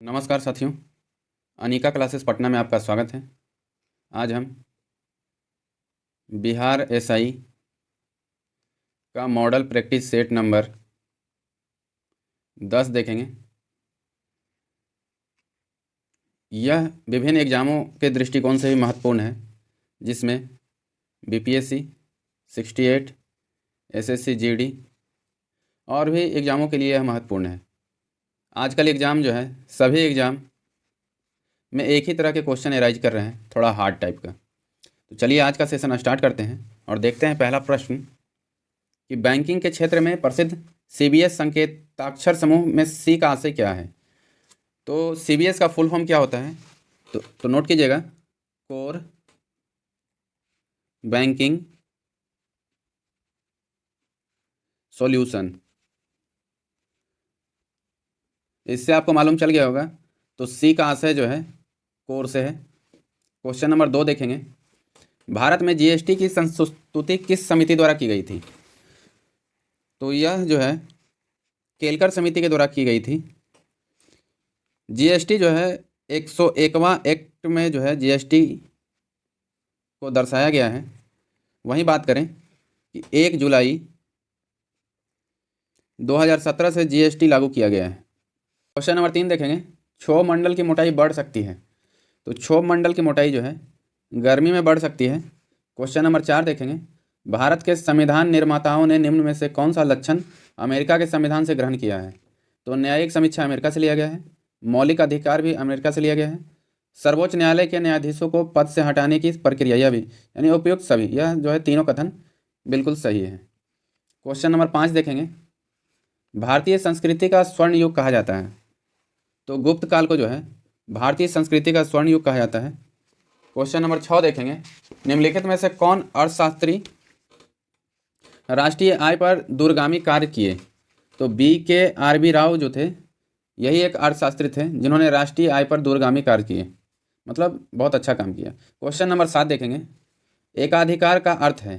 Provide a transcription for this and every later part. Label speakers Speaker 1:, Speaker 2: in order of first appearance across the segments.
Speaker 1: नमस्कार साथियों, अनिका क्लासेस पटना में आपका स्वागत है। आज हम बिहार एसआई का मॉडल प्रैक्टिस सेट नंबर 10 देखेंगे। यह विभिन्न एग्ज़ामों के दृष्टिकोण से भी महत्वपूर्ण है, जिसमें बीपीएससी, 68, एसएससी जीडी और भी एग्ज़ामों के लिए यह महत्वपूर्ण है। आजकल एग्ज़ाम जो है सभी एग्ज़ाम में एक ही तरह के क्वेश्चन एराइज कर रहे हैं, थोड़ा हार्ड टाइप का। तो चलिए आज का सेशन स्टार्ट करते हैं और देखते हैं पहला प्रश्न कि बैंकिंग के क्षेत्र में प्रसिद्ध सीबीएस संकेताक्षर समूह में सी का आशय क्या है। तो सीबीएस का फुल फॉर्म क्या होता है, तो नोट कीजिएगा, कोर बैंकिंग सॉल्यूशन। इससे आपको मालूम चल गया होगा। तो सी का आशय जो है कोर से है। क्वेश्चन नंबर 2 देखेंगे, भारत में जीएसटी की संस्तुति किस समिति द्वारा की गई थी। तो यह जो है केलकर समिति के द्वारा की गई थी। जीएसटी जो है 101वां एक्ट में जो है जीएसटी को दर्शाया गया है। वहीं बात करें कि 1 जुलाई 2017 से जीएसटी लागू किया गया है। क्वेश्चन नंबर 3 देखेंगे, क्षोभ मंडल की मोटाई बढ़ सकती है। तो क्षोभ मंडल की मोटाई जो है गर्मी में बढ़ सकती है। क्वेश्चन नंबर 4 देखेंगे, भारत के संविधान निर्माताओं ने निम्न में से कौन सा लक्षण अमेरिका के संविधान से ग्रहण किया है। तो न्यायिक समीक्षा अमेरिका से लिया गया है, मौलिक अधिकार भी अमेरिका से लिया गया है, सर्वोच्च न्यायालय के न्यायाधीशों को पद से हटाने की प्रक्रिया, यह भी यानी उपयुक्त सभी, यह जो है तीनों कथन बिल्कुल सही है। क्वेश्चन नंबर 5 देखेंगे, भारतीय संस्कृति का स्वर्ण युग कहा जाता है। तो गुप्त काल को जो है भारतीय संस्कृति का स्वर्ण युग कहा जाता है। क्वेश्चन नंबर 6 देखेंगे, निम्नलिखित में से कौन अर्थशास्त्री राष्ट्रीय आय पर दूरगामी कार्य किए। तो BKRB राव जो थे, यही एक अर्थशास्त्री थे जिन्होंने राष्ट्रीय आय पर दूरगामी कार्य किए, मतलब बहुत अच्छा काम किया। क्वेश्चन नंबर 7 देखेंगे, एकाधिकार का अर्थ है।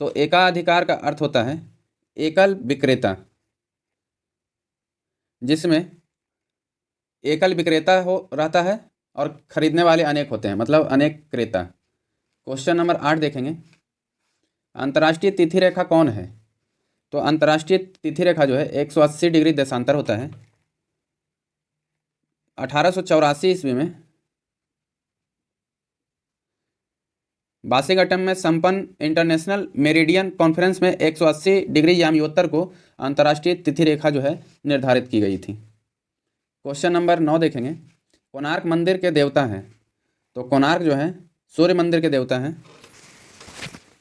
Speaker 1: तो एकाधिकार का अर्थ होता है एकल विक्रेता, जिसमें एकल विक्रेता हो रहता है और खरीदने वाले अनेक होते हैं, मतलब अनेक क्रेता। क्वेश्चन नंबर 8 देखेंगे, अंतर्राष्ट्रीय तिथि रेखा कौन है। तो अंतर्राष्ट्रीय तिथि रेखा जो है 180 डिग्री देशांतर होता है। 1884 ईस्वी में वाशिंगटन में संपन्न इंटरनेशनल मेरिडियन कॉन्फ्रेंस में 180 डिग्री याम्योत्तर को अंतर्राष्ट्रीय तिथि रेखा जो है निर्धारित की गई थी। क्वेश्चन नंबर 9 देखेंगे, कोणार्क मंदिर के देवता हैं। तो कोणार्क जो है सूर्य मंदिर के देवता हैं,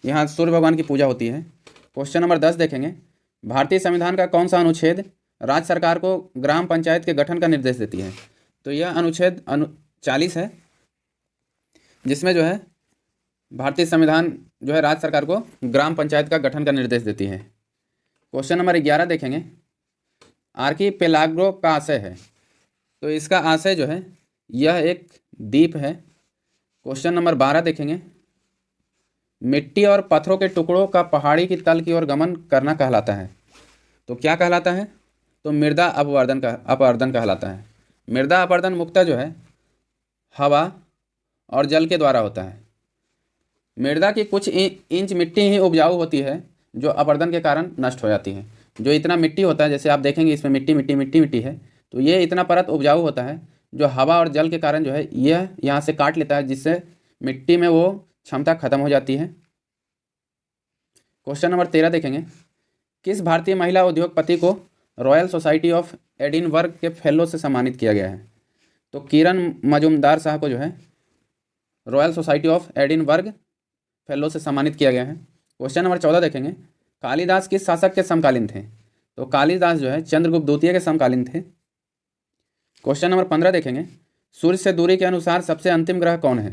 Speaker 1: यहाँ सूर्य भगवान की पूजा होती है। क्वेश्चन नंबर 10 देखेंगे, भारतीय संविधान का कौन सा अनुच्छेद राज्य सरकार को ग्राम पंचायत के गठन का निर्देश देती है। तो यह अनुच्छेद 40 है, जिसमें जो है भारतीय संविधान जो है राज्य सरकार को ग्राम पंचायत का गठन का निर्देश देती है। क्वेश्चन नंबर 11 देखेंगे, आर्कीपेलागो का आशय है। तो इसका आशय जो है यह एक द्वीप है। क्वेश्चन नंबर 12 देखेंगे, मिट्टी और पत्थरों के टुकड़ों का पहाड़ी की तल की ओर गमन करना कहलाता है। तो क्या कहलाता है, तो मृदा अपवर्दन कहलाता है। मृदा अपवर्दन मुख्यतः जो है हवा और जल के द्वारा होता है। मृदा की कुछ इंच मिट्टी ही उपजाऊ होती है, जो अपवर्दन के कारण नष्ट हो जाती है। जो इतना मिट्टी होता है, जैसे आप देखेंगे इसमें मिट्टी मिट्टी मिट्टी मिट्टी है, तो ये इतना परत उपजाऊ होता है जो हवा और जल के कारण जो है यह यहाँ से काट लेता है, जिससे मिट्टी में वो क्षमता खत्म हो जाती है। क्वेश्चन नंबर 13 देखेंगे, किस भारतीय महिला उद्योगपति को रॉयल सोसाइटी ऑफ एडिनबर्ग के फेलो से सम्मानित किया गया है। तो किरण मजूमदार साहब को जो है royal society of Edinburgh fellow से सम्मानित किया गया है। क्वेश्चन नंबर 14 देखेंगे, कालिदास किस शासक के समकालीन थे। तो कालिदास जो है चंद्रगुप्त द्वितीय के समकालीन थे। क्वेश्चन नंबर 15 देखेंगे, सूर्य से दूरी के अनुसार सबसे अंतिम ग्रह कौन है।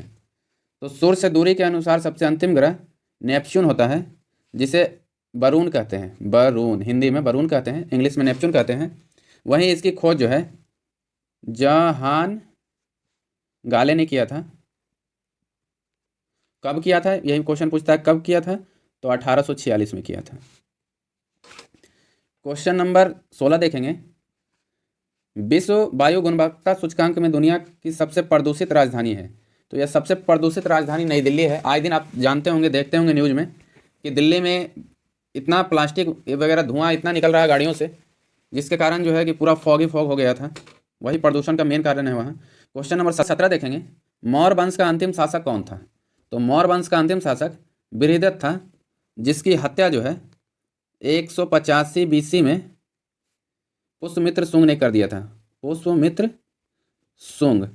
Speaker 1: तो सूर्य से दूरी के अनुसार सबसे अंतिम ग्रह नेपच्यून होता है, जिसे बरून कहते हैं। बरून हिंदी में बरून कहते हैं, इंग्लिश में नेपच्यून कहते हैं। वहीं इसकी खोज जो है जहान गाले ने किया था। कब किया था, यही क्वेश्चन पूछता है, कब किया था। तो 1846 में किया था। क्वेश्चन नंबर 16 देखेंगे, विश्व वायु गुणवत्ता सूचकांक में दुनिया की सबसे प्रदूषित राजधानी है। तो यह सबसे प्रदूषित राजधानी नई दिल्ली है। आए दिन आप जानते होंगे, देखते होंगे न्यूज़ में कि दिल्ली में इतना प्लास्टिक वगैरह धुआं इतना निकल रहा है गाड़ियों से, जिसके कारण जो है कि पूरा फॉग ही फॉग हो गया था। वही प्रदूषण का मेन कारण है वहाँ। क्वेश्चन नंबर 17 देखेंगे, मौर्य वंश का अंतिम शासक कौन था? तो मौर्य वंश का अंतिम शासक बृहद्रथ था, जिसकी हत्या जो है 185 BC में पुष्यमित्र शुंग ने कर दिया था। पुष्यमित्र शुंग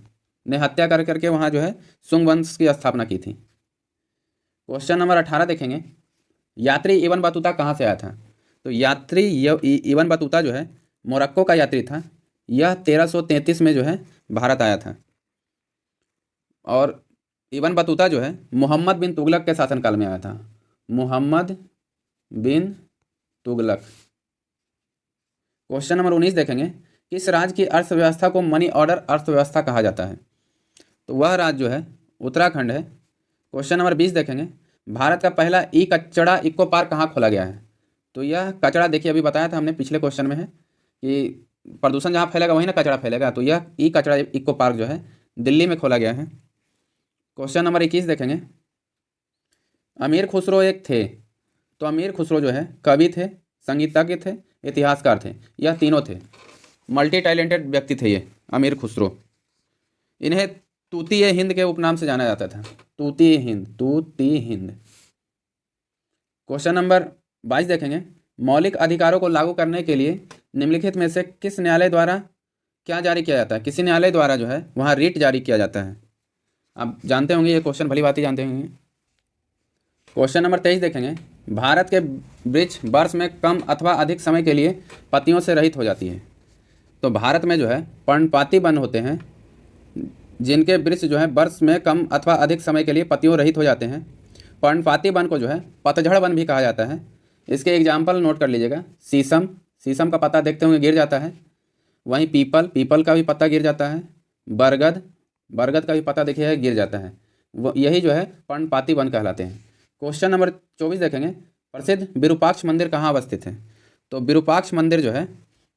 Speaker 1: ने हत्या कर करके वहाँ जो है शुंग वंश की स्थापना की थी। क्वेश्चन नंबर 18 देखेंगे, यात्री इब्न बतूता कहाँ से आया था? तो यात्री इब्न बतूता जो है मोरक्को का यात्री था। यह 1333 में जो है भारत आया था। और इब्न बतूता जो है मोहम्मद बिन तुगलक के शासनकाल में आया था। मोहम्मद बिन तुगलक। क्वेश्चन नंबर 19 देखेंगे, किस राज्य की अर्थव्यवस्था को मनी ऑर्डर अर्थव्यवस्था कहा जाता है? तो वह राज्य जो है उत्तराखंड है। क्वेश्चन नंबर 20 देखेंगे, भारत का पहला ई कचड़ा इको पार्क कहाँ खोला गया है? तो यह कचड़ा देखिए, अभी बताया था हमने पिछले क्वेश्चन में है कि प्रदूषण जहाँ फैलेगा वहीं ना कचरा फैलेगा। तो यह ई कचड़ा इको पार्क जो है दिल्ली में खोला गया है। क्वेश्चन नंबर 21 देखेंगे, अमीर खुसरो एक थे। तो अमीर खुसरो जो है कवि थे, संगीतज्ञ थे, इतिहासकार थे। यह तीनों थे, मल्टी टैलेंटेड व्यक्ति थे ये अमीर खुसरो। इन्हें तूती हिंद के उपनाम से जाना जाता था। तूती हिंद, तूती हिंद। क्वेश्चन नंबर 22 देखेंगे, मौलिक अधिकारों को लागू करने के लिए निम्नलिखित में से किस न्यायालय द्वारा क्या जारी किया जाता है? किसी न्यायालय द्वारा जो है वहाँ रिट जारी किया जाता है। आप जानते होंगे ये क्वेश्चन, भली बात ही जानते होंगे। क्वेश्चन नंबर 23 देखेंगे, भारत के वृक्ष वर्ष में कम अथवा अधिक समय के लिए पत्तियों से रहित हो जाती है। तो भारत में जो है पर्णपाती वन होते हैं, जिनके वृक्ष जो है वर्ष में कम अथवा अधिक समय के लिए पत्तियों रहित हो जाते हैं। पर्णपाती वन को जो है पतझड़ वन भी कहा जाता है। इसके एग्जाम्पल नोट कर लीजिएगा, शीशम, शीशम का पत्ता देखते होंगे गिर जाता है। वहीं पीपल, पीपल का भी पत्ता गिर जाता है। बरगद, बरगद का भी पत्ता देखिए गिर जाता है। वो यही जो है पर्णपाती वन कहलाते हैं। क्वेश्चन नंबर 24 देखेंगे, प्रसिद्ध विरूपाक्ष मंदिर कहाँ अवस्थित है? तो विरूपाक्ष मंदिर जो है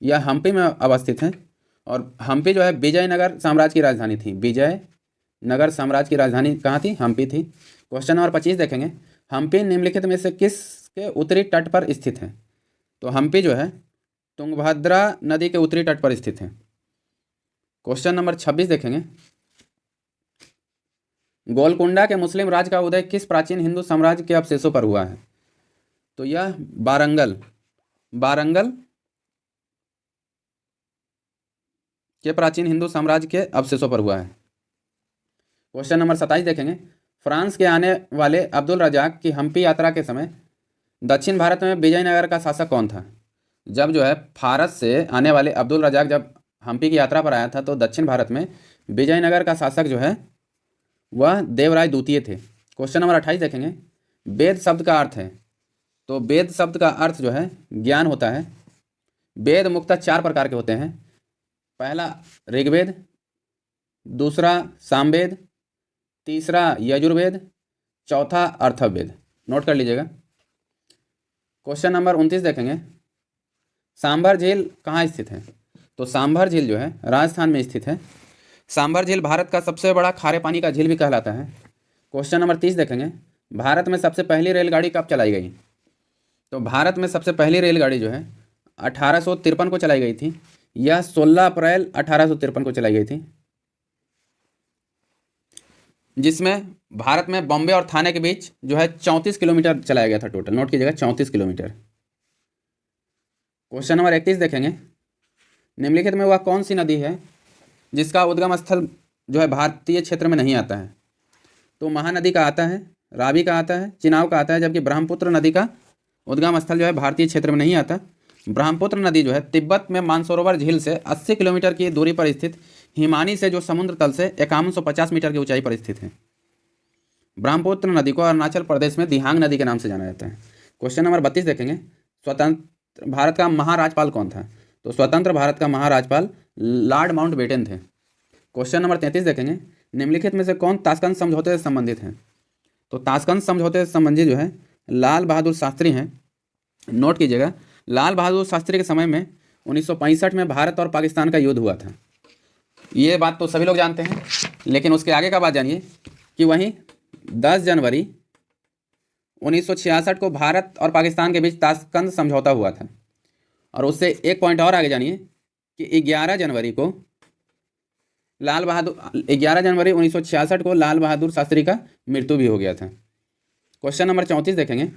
Speaker 1: यह हम्पी में अवस्थित है। और हम्पी जो है विजयनगर साम्राज्य की राजधानी थी। विजयनगर साम्राज्य की राजधानी कहाँ थी? हम्पी थी। क्वेश्चन नंबर 25 देखेंगे, हम्पी निम्नलिखित में से किसके उत्तरी तट पर स्थित है? तो हम्पी जो है तुंगभद्रा नदी के उत्तरी तट पर स्थित है। क्वेश्चन नंबर 26 देखेंगे, गोलकुंडा के मुस्लिम राज्य का उदय किस प्राचीन हिंदू साम्राज्य के अवशेषों पर हुआ है? तो यह वारंगल, वारंगल के प्राचीन हिंदू साम्राज्य के अवशेषों पर हुआ है। क्वेश्चन नंबर 27 देखेंगे, फ्रांस के आने वाले अब्दुल रजाक की हम्पी यात्रा के समय दक्षिण भारत में विजयनगर का शासक कौन था? जब जो है फारस से आने वाले अब्दुल रजाक जब हम्पी की यात्रा पर आया था तो दक्षिण भारत में विजयनगर का शासक जो है वह देवराय द्वितीय थे। क्वेश्चन नंबर 28 देखेंगे, वेद शब्द का अर्थ है। तो वेद शब्द का अर्थ जो है ज्ञान होता है। वेद मुख्यतः 4 प्रकार के होते हैं। पहला ऋग्वेद, दूसरा सामवेद, तीसरा यजुर्वेद, चौथा अथर्ववेद। नोट कर लीजिएगा। क्वेश्चन नंबर 29 देखेंगे, सांभर झील कहाँ स्थित है? तो सांभर झील जो है राजस्थान में स्थित है। सांभर झील भारत का सबसे बड़ा खारे पानी का झील भी कहलाता है। क्वेश्चन नंबर 30 देखेंगे, भारत में सबसे पहली रेलगाड़ी कब चलाई गई? तो भारत में सबसे पहली रेलगाड़ी जो है 1853 को चलाई गई थी। यह 16 अप्रैल 1853 को चलाई गई थी, जिसमें भारत में बॉम्बे और थाने के बीच जो है 34 किलोमीटर चलाया गया था टोटल। नोट कीजिएगा 34 किलोमीटर। क्वेश्चन नंबर 31 देखेंगे, निम्नलिखित में वह कौन सी नदी है जिसका उद्गम स्थल जो है भारतीय क्षेत्र में नहीं आता है? तो महानदी का आता है, रावी का आता है, चिनाब का आता है, जबकि ब्रह्मपुत्र नदी का उद्गम स्थल जो है भारतीय क्षेत्र में नहीं आता। ब्रह्मपुत्र नदी जो है तिब्बत में मानसरोवर झील से 80 किलोमीटर की दूरी पर स्थित हिमानी से जो समुद्र तल से 5150 मीटर की ऊंचाई पर स्थित है। ब्रह्मपुत्र नदी को अरुणाचल प्रदेश में दिहांग नदी के नाम से जाना जाता है। क्वेश्चन नंबर 32 देखेंगे, स्वतंत्र भारत का महाराजपाल कौन था? तो स्वतंत्र भारत का महाराजपाल लॉर्ड माउंटबेटन थे। क्वेश्चन नंबर 33 देखेंगे, निम्नलिखित में से कौन ताशकंद समझौते से संबंधित हैं? तो ताशकंद समझौते से संबंधित जो है लाल बहादुर शास्त्री हैं। नोट कीजिएगा, लाल बहादुर शास्त्री के समय में 1965 में भारत और पाकिस्तान का युद्ध हुआ था। ये बात तो सभी लोग जानते हैं, लेकिन उसके आगे का बात जानिए कि वहीं 10 जनवरी 1966 को भारत और पाकिस्तान के बीच ताशकंद समझौता हुआ था। और उससे एक पॉइंट और आगे जानिए कि 11 जनवरी 1966 को लाल बहादुर शास्त्री का मृत्यु भी हो गया था। क्वेश्चन नंबर 34 देखेंगे।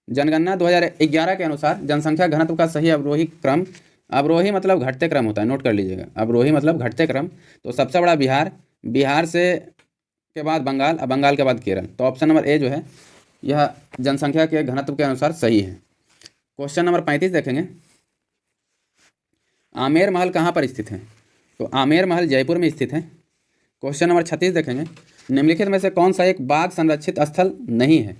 Speaker 1: जनगणना 2011 के अनुसार जनसंख्या घनत्व का सही अवरोही क्रम, अवरोही मतलब घटते क्रम होता है, नोट कर लीजिएगा, अवरोही मतलब घटते क्रम। तो सबसे बड़ा बिहार, बिहार से के बाद बंगाल, और बंगाल के बाद केरल। तो ऑप्शन नंबर ए जो है यह जनसंख्या के घनत्व के अनुसार सही है। क्वेश्चन नंबर 35 देखेंगे। आमेर महल कहाँ पर स्थित है? तो आमेर महल जयपुर में स्थित है। क्वेश्चन नंबर 36 देखेंगे। निम्नलिखित में से कौन सा एक बाघ संरक्षित स्थल नहीं है?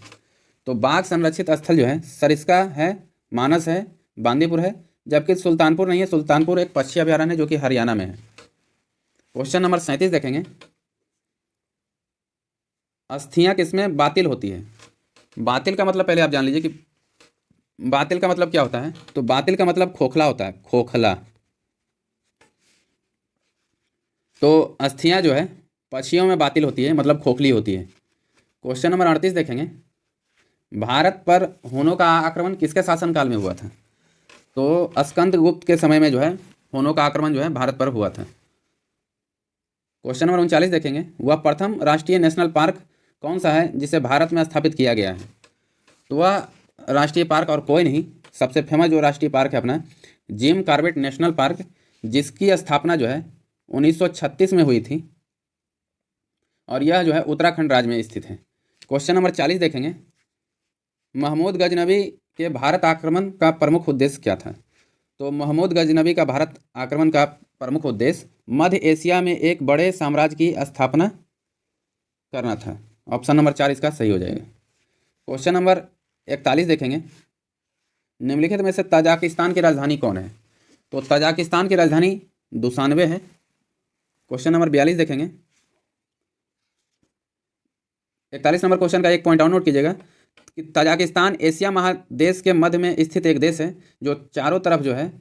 Speaker 1: तो बाघ संरक्षित स्थल जो है सरिस्का है, मानस है, बांदीपुर है, जबकि सुल्तानपुर नहीं है। सुल्तानपुर एक पक्षी अभयारण्य है जो कि हरियाणा में है। क्वेश्चन नंबर 37 देखेंगे। अस्थियां किसमें बातिल होती है? बातिल का मतलब पहले आप जान लीजिए कि बातिल का मतलब क्या होता है। तो बातिल का मतलब खोखला होता है, खोखला। तो अस्थियां जो है पक्षियों में बातिल होती है, मतलब खोखली होती है। क्वेश्चन नंबर 38 देखेंगे। भारत पर हुनों का आक्रमण किसके शासनकाल में हुआ था? तो स्कंदगुप्त के समय में जो है हुनों का आक्रमण जो है भारत पर हुआ था। क्वेश्चन नंबर 39 देखेंगे। वह प्रथम राष्ट्रीय नेशनल पार्क कौन सा है जिसे भारत में स्थापित किया गया है? तो वह राष्ट्रीय पार्क और कोई नहीं, सबसे फेमस जो राष्ट्रीय पार्क है अपना जिम कॉर्बेट नेशनल पार्क, जिसकी स्थापना जो है 1936 में हुई थी, और यह जो है उत्तराखंड राज्य में स्थित है। क्वेश्चन नंबर 40 देखेंगे। महमूद गजनबी के भारत आक्रमण का प्रमुख उद्देश्य क्या था? तो महमूद गजनबी का भारत आक्रमण का प्रमुख उद्देश्य मध्य एशिया में एक बड़े साम्राज्य की स्थापना करना था। ऑप्शन नंबर 4 इसका सही हो जाएगा। क्वेश्चन नंबर 41 देखेंगे। निम्नलिखित में से तजाकिस्तान की राजधानी कौन है? तो तजाकिस्तान की राजधानी दुशानबे है। क्वेश्चन नंबर 42 देखेंगे। 41 नंबर क्वेश्चन का एक पॉइंट और नोट कीजिएगा कि तजाकिस्तान एशिया महादेश के मध्य में स्थित एक देश है जो चारों तरफ जो है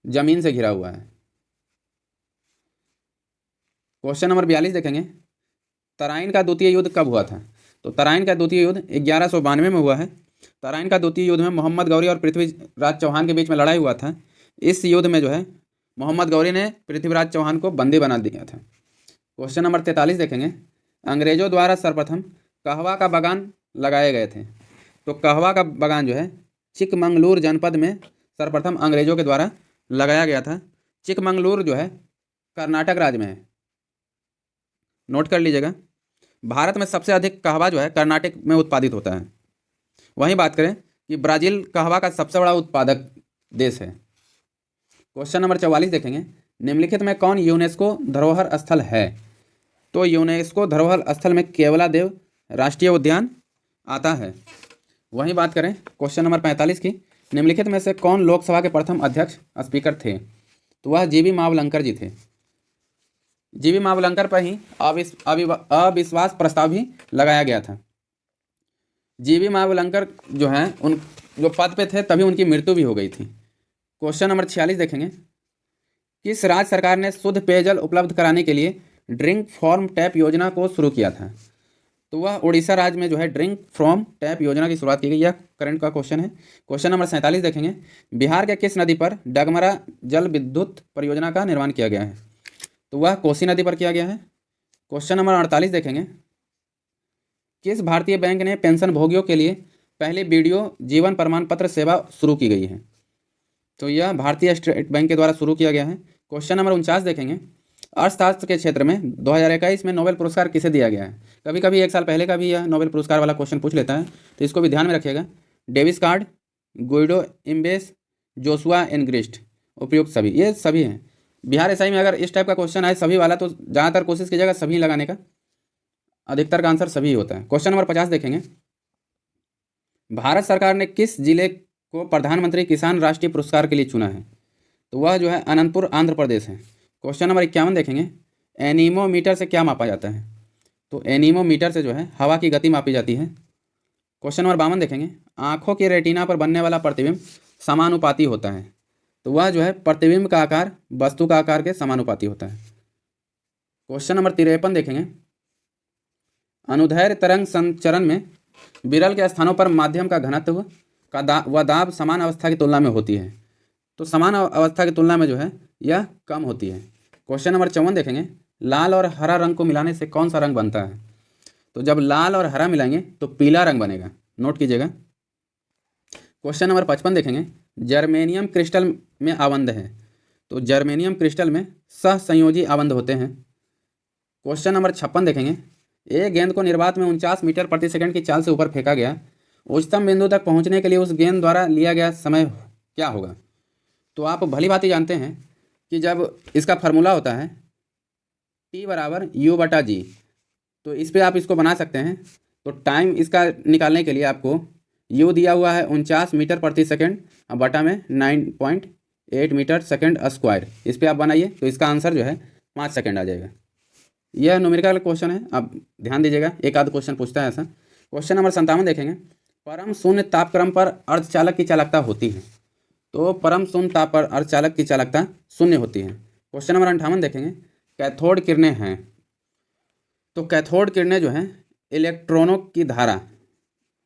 Speaker 1: जमीन से घिरा हुआ है। क्वेश्चन नंबर 42 देखेंगे। तराइन का द्वितीय युद्ध कब हुआ था? तो तराइन का द्वितीय युद्ध 1192 में हुआ है। तराइन का द्वितीय युद्ध में मोहम्मद गौरी और पृथ्वीराज चौहान के बीच में लड़ाई हुआ था। इस युद्ध में जो है मोहम्मद गौरी ने पृथ्वीराज चौहान को बंदी बना दिया था। क्वेश्चन नंबर 43 देखेंगे। अंग्रेजों द्वारा सर्वप्रथम कहवा का बागान लगाए गए थे। तो कहवा का बागान जो है चिकमंगलूर जनपद में सर्वप्रथम अंग्रेजों के द्वारा लगाया गया था। चिकमंगलूर जो है कर्नाटक राज्य में है, नोट कर लीजिएगा। भारत में सबसे अधिक कहवा जो है कर्नाटक में उत्पादित होता है। वहीं बात करें कि ब्राज़ील कहवा का सबसे बड़ा उत्पादक देश है। क्वेश्चन नंबर 44 देखेंगे। निम्नलिखित में कौन यूनेस्को धरोहर स्थल है? तो यूनेस्को धरोहर स्थल में केवलादेव राष्ट्रीय उद्यान आता है। वहीं बात करें क्वेश्चन नंबर 45 की। निम्नलिखित में से कौन लोकसभा के प्रथम अध्यक्ष स्पीकर थे? तो वह जीवी मावलंकर जी थे। जीवी मावलंकर पर ही अविश्वास प्रस्ताव भी लगाया गया था। जीवी मावलंकर जो हैं उन जो पद पे थे तभी उनकी मृत्यु भी हो गई थी। क्वेश्चन नंबर 46 देखेंगे। किस राज्य सरकार ने शुद्ध पेयजल उपलब्ध कराने के लिए ड्रिंक फ्रॉम टैप योजना को शुरू किया था? तो वह उड़ीसा राज्य में जो है ड्रिंक फ्रॉम टैप योजना की शुरुआत की गई। यह करंट का क्वेश्चन है। क्वेश्चन नंबर 47 देखेंगे। बिहार के किस नदी पर डगमरा जल विद्युत परियोजना का निर्माण किया गया है? तो वह कोसी नदी पर किया गया है। क्वेश्चन नंबर 48 देखेंगे। किस भारतीय बैंक ने पेंशन भोगियों के लिए पहले वीडियो जीवन प्रमाण पत्र सेवा शुरू की गई है? तो यह भारतीय स्टेट बैंक के द्वारा शुरू किया गया है। क्वेश्चन नंबर 49 देखेंगे। अर्थशास्त्र के क्षेत्र में 2021 में नोबेल पुरस्कार किसे दिया गया है? कभी कभी एक साल पहले का भी यह नोबेल पुरस्कार वाला क्वेश्चन पूछ लेता है, तो इसको भी ध्यान में रखिएगा। डेविस कार्ड, गुइडो इम्बेस, जोशुआ एनग्रिस्ट, उपयुक्त सभी, ये सभी हैं। बिहार एसआई में अगर इस टाइप का क्वेश्चन आए सभी वाला तो ज़्यादातर कोशिश कीजिएगा सभी लगाने का, अधिकतर का आंसर सभी होता है। क्वेश्चन नंबर 50 देखेंगे। भारत सरकार ने किस जिले को प्रधानमंत्री किसान राष्ट्रीय पुरस्कार के लिए चुना है? तो वह जो है अनंतपुर आंध्र प्रदेश है। क्वेश्चन नंबर 51 देखेंगे। एनीमोमीटर से क्या मापा जाता है? तो एनीमोमीटर से जो है हवा की गति मापी जाती है। क्वेश्चन नंबर 52 देखेंगे। आँखों की रेटिना पर बनने वाला प्रतिबिंब समानुपाती होता है। तो वह जो है प्रतिबिंब का आकार वस्तु का आकार के समानुपाती होता है। क्वेश्चन नंबर 53 देखेंगे। अनुदैर्घ्य तरंग संचरण में विरल के स्थानों पर माध्यम का घनत्व व दाब समान अवस्था की तुलना में होती है। तो समान अवस्था की तुलना में जो है यह कम होती है। क्वेश्चन नंबर 54 देखेंगे। लाल और हरा रंग को मिलाने से कौन सा रंग बनता है? तो जब लाल और हरा मिलाएंगे तो पीला रंग बनेगा, नोट कीजिएगा। क्वेश्चन नंबर 55 देखेंगे। जर्मेनियम क्रिस्टल में आबंध है, तो जर्मेनियम क्रिस्टल में सहसंयोजी आबंध होते हैं। क्वेश्चन नंबर 56 देखेंगे। एक गेंद को निर्वात में 49 मीटर प्रति सेकंड की चाल से ऊपर फेंका गया, उच्चतम बिंदु तक पहुंचने के लिए उस गेंद द्वारा लिया गया समय क्या होगा? तो आप भली भांति जानते हैं कि जब इसका फार्मूला होता है T बराबर U/G, तो इस पर आप इसको बना सकते हैं। तो टाइम इसका निकालने के लिए आपको U दिया हुआ है 49 मीटर प्रति सेकंड और बटा में 9.8 मीटर सेकंड स्क्वायर, इस पर आप बनाइए तो इसका आंसर जो है 5 सेकंड आ जाएगा। यह न्यूमेरिकल क्वेश्चन है, आप ध्यान दीजिएगा, एक आध क्वेश्चन पूछता है ऐसा। क्वेश्चन नंबर 57 देखेंगे। परम शून्य तापक्रम पर अर्धचालक की चालकता होती है, तो परम शून्य ताप पर अर्धचालक की चालकता शून्य होती है। क्वेश्चन नंबर 58 देखेंगे। कैथोड किरणें हैं, तो कैथोड किरणें जो हैं इलेक्ट्रॉनों की धारा,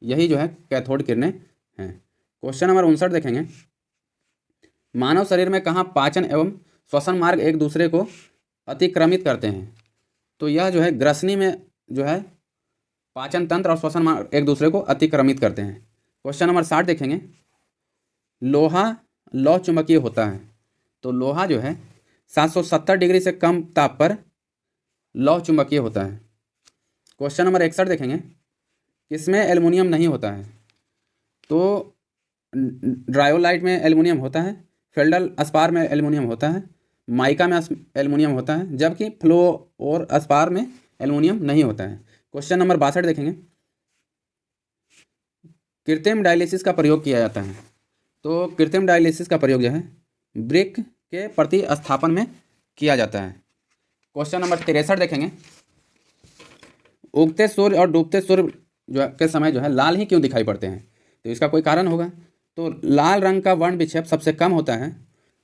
Speaker 1: यही जो है कैथोड किरणें हैं। क्वेश्चन नंबर 59 देखेंगे। मानव शरीर में कहाँ पाचन एवं श्वसन मार्ग एक दूसरे को अतिक्रमित करते हैं? तो यह जो है ग्रसनी में जो है पाचन तंत्र और श्वसन मार्ग एक दूसरे को अतिक्रमित करते हैं। क्वेश्चन नंबर 60 देखेंगे। लोहा लौह चुंबकीय होता है, तो लोहा जो है 770 डिग्री से कम ताप पर लौह चुंबकीय होता है। क्वेश्चन नंबर 61 देखेंगे। किसमें एल्युमिनियम नहीं होता है? तो ड्रायोलाइट में एल्युमिनियम होता है, फेल्डल अस्पार में एल्युमिनियम होता है, माइका में एल्युमिनियम होता है, जबकि फ्लो और अस्पार में एल्युमिनियम नहीं होता है। क्वेश्चन नंबर 62 देखेंगे। कृत्रिम डायलिसिस का प्रयोग किया जाता है, तो कृत्रिम डायलिसिस का प्रयोग जो है ब्रिक के प्रतिस्थापन में किया जाता है। क्वेश्चन नंबर 63 देखेंगे। उगते सूर्य और डूबते सूर्य जो के समय जो है लाल ही क्यों दिखाई पड़ते हैं? तो इसका कोई कारण होगा। तो लाल रंग का वर्ण विक्षेप सबसे कम होता है,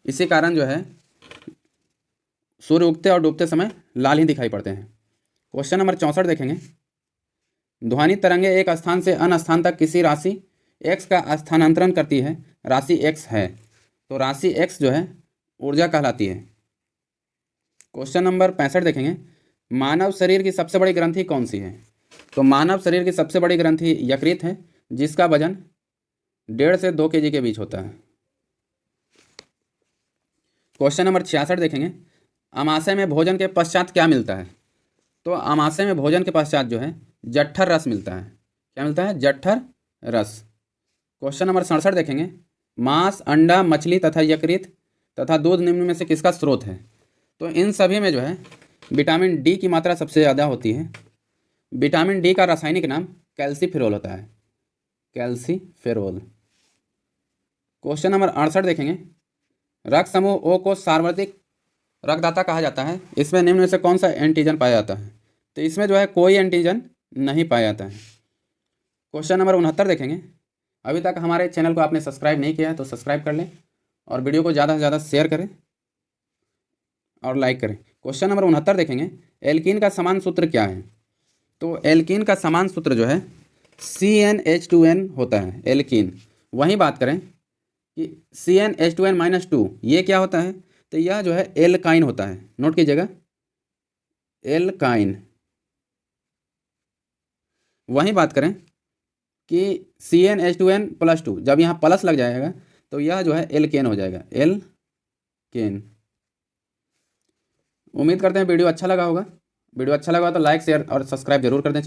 Speaker 1: इसी कारण जो है सूर्य उगते और डूबते समय लाल ही दिखाई पड़ते हैं। क्वेश्चन नंबर 64 देखेंगे। ध्वनि तरंगे एक स्थान से अन्य स्थान तक किसी राशि x का स्थानांतरण करती है, राशि x है, तो राशि x जो है ऊर्जा कहलाती है। क्वेश्चन नंबर 65 देखेंगे। मानव शरीर की सबसे बड़ी ग्रंथि कौन सी है? तो मानव शरीर की सबसे बड़ी ग्रंथि यकृत है, जिसका वजन 1.5 से 2 kg के बीच होता है। क्वेश्चन नंबर 66 देखेंगे। अमाशय में भोजन के पश्चात क्या मिलता है? तो अमाशय में भोजन के पश्चात जो है जठर रस मिलता है। क्या मिलता है? जठर रस। क्वेश्चन नंबर 67 देखेंगे। मांस, अंडा, मछली तथा यकृत तथा दूध निम्न में से किसका स्रोत है? तो इन सभी में जो है विटामिन डी की मात्रा सबसे ज़्यादा होती है। विटामिन डी का रासायनिक नाम कैल्सीफेरोल होता है, कैल्सीफेरोल। क्वेश्चन नंबर 68 देखेंगे। रक्त समूह ओ को सार्वत्रिक रक्तदाता कहा जाता है, इसमें निम्न में से कौन सा एंटीजन पाया जाता है? तो इसमें जो है कोई एंटीजन नहीं पाया जाता है। क्वेश्चन नंबर 69 देखेंगे। अभी तक हमारे चैनल को आपने सब्सक्राइब नहीं किया है तो सब्सक्राइब कर लें और वीडियो को ज़्यादा से ज़्यादा शेयर करें और लाइक करें। क्वेश्चन नंबर 69 देखेंगे। एल्कीन का समान सूत्र क्या है? तो एल्कीन का समान सूत्र जो है CnH2n होता है, एल्कीन। वहीं बात करें कि CnH2n-2 ये क्या होता है? तो यह जो है एल्काइन होता है, नोट कीजिएगा, एल्काइन। वहीं बात करें कि CnH2n+2, जब यहाँ प्लस लग जाएगा तो यह जो है एल्केन हो जाएगा, एल्केन। उम्मीद करते हैं वीडियो अच्छा लगा होगा। वीडियो अच्छा लगा तो लाइक, शेयर और सब्सक्राइब जरूर कर दें।